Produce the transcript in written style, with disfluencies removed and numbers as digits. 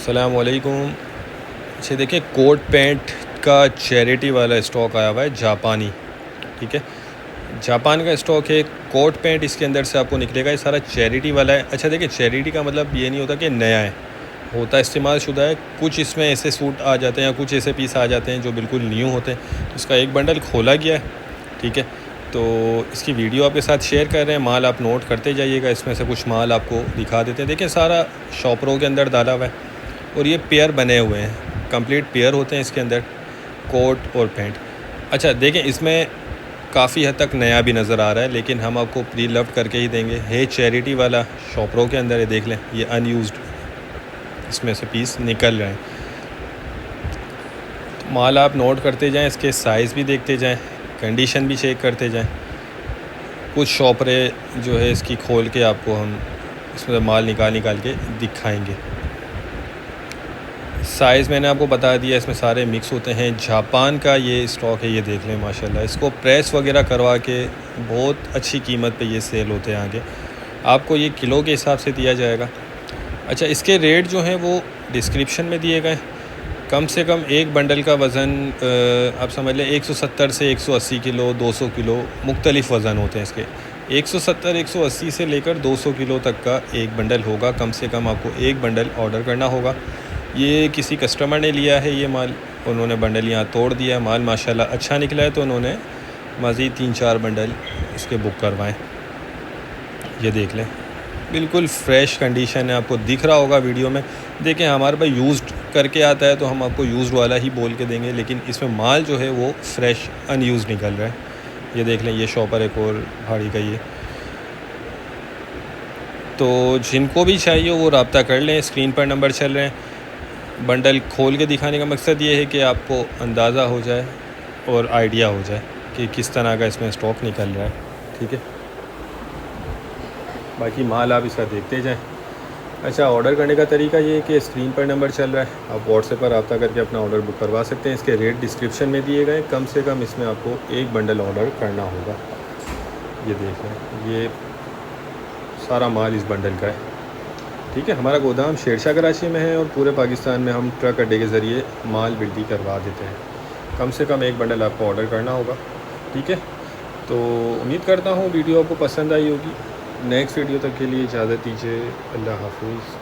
अस्सलाम वालेकुम। अच्छा देखिए, कोट पैंट का चैरिटी वाला स्टॉक आया हुआ है, जापानी। ठीक है, जापान का स्टॉक है। कोट पैंट इसके अंदर से आपको निकलेगा, ये सारा चैरिटी वाला है। अच्छा देखिए, चैरिटी का मतलब ये नहीं होता कि नया है, होता इस्तेमाल शुदा है। कुछ इसमें ऐसे सूट आ जाते हैं या कुछ ऐसे पीस आ जाते हैं जो बिल्कुल न्यू होते हैं। इसका एक बंडल खोला गया है। ठीक है, तो इसकी वीडियो आपके साथ शेयर कर रहे हैं। माल आप नोट करते जाइएगा, इसमें से कुछ माल आपको दिखा देते हैं। देखिए, सारा शॉपरों के अंदर डाला हुआ है और ये पेयर बने हुए हैं, कंप्लीट पेयर होते हैं इसके अंदर, कोट और पैंट। अच्छा देखें, इसमें काफ़ी हद तक नया भी नज़र आ रहा है, लेकिन हम आपको प्री लव्ड करके ही देंगे। है चैरिटी वाला, शॉपरों के अंदर है, देख लें, ये अनयूज्ड इसमें से पीस निकल रहे हैं। तो माल आप नोट करते जाएं, इसके साइज़ भी देखते जाएं, कंडीशन भी चेक करते जाएं। कुछ शॉपरे जो है इसकी खोल के आपको हम इसमें माल निकाल के दिखाएंगे। साइज़ मैंने आपको बता दिया, इसमें सारे मिक्स होते हैं। जापान का ये स्टॉक है, ये देख लें माशाल्लाह। इसको प्रेस वगैरह करवा के बहुत अच्छी कीमत पे ये सेल होते हैं आगे। आपको ये किलो के हिसाब से दिया जाएगा। अच्छा, इसके रेट जो हैं वो डिस्क्रिप्शन में दिए गए। कम से कम एक बंडल का वज़न आप समझ लें 170 से 180 किलो, 200 किलो मुख्तलिफ़ वज़न होते हैं इसके। 170 180 से लेकर 200 किलो तक का एक बंडल होगा। कम से कम आपको एक बंडल ऑर्डर करना होगा। ये किसी कस्टमर ने लिया है ये माल, उन्होंने बंडल यहाँ तोड़ दिया। माल माशाल्लाह अच्छा निकला है, तो उन्होंने मज़ीद 3-4 बंडल इसके बुक करवाएं। ये देख लें, बिल्कुल फ़्रेश कंडीशन है, आपको दिख रहा होगा वीडियो में। देखें, हमारे पास यूज़्ड करके आता है तो हम आपको यूज़्ड वाला ही बोल के देंगे, लेकिन इसमें माल जो है वो फ़्रेश अनयूज़ निकल रहा है। ये देख लें, ये शॉपर एक और भाड़ी का ये। तो जिनको भी चाहिए वो रब्ता कर लें, स्क्रीन पर नंबर चल रहे हैं। बंडल खोल के दिखाने का मकसद ये है कि आपको अंदाज़ा हो जाए और आइडिया हो जाए कि किस तरह का इसमें स्टॉक निकल रहा है। ठीक है, बाकी माल आप इसका देखते जाएं। अच्छा, ऑर्डर करने का तरीका ये है कि स्क्रीन पर नंबर चल रहा है, आप व्हाट्सएप पर रब्ता करके अपना ऑर्डर बुक करवा सकते हैं। इसके रेट डिस्क्रिप्शन में दिए गए। कम से कम इसमें आपको एक बंडल ऑर्डर करना होगा। ये देख लें, ये सारा माल इस बंडल का है। ठीक है, हमारा गोदाम शेरशाह कराची में है और पूरे पाकिस्तान में हम ट्रक अड्डे के ज़रिए माल बिल्डी करवा देते हैं। कम से कम एक बंडल आपको ऑर्डर करना होगा। ठीक है, तो उम्मीद करता हूँ वीडियो आपको पसंद आई होगी। नेक्स्ट वीडियो तक के लिए इजाज़त दीजिए। अल्लाह हाफिज़।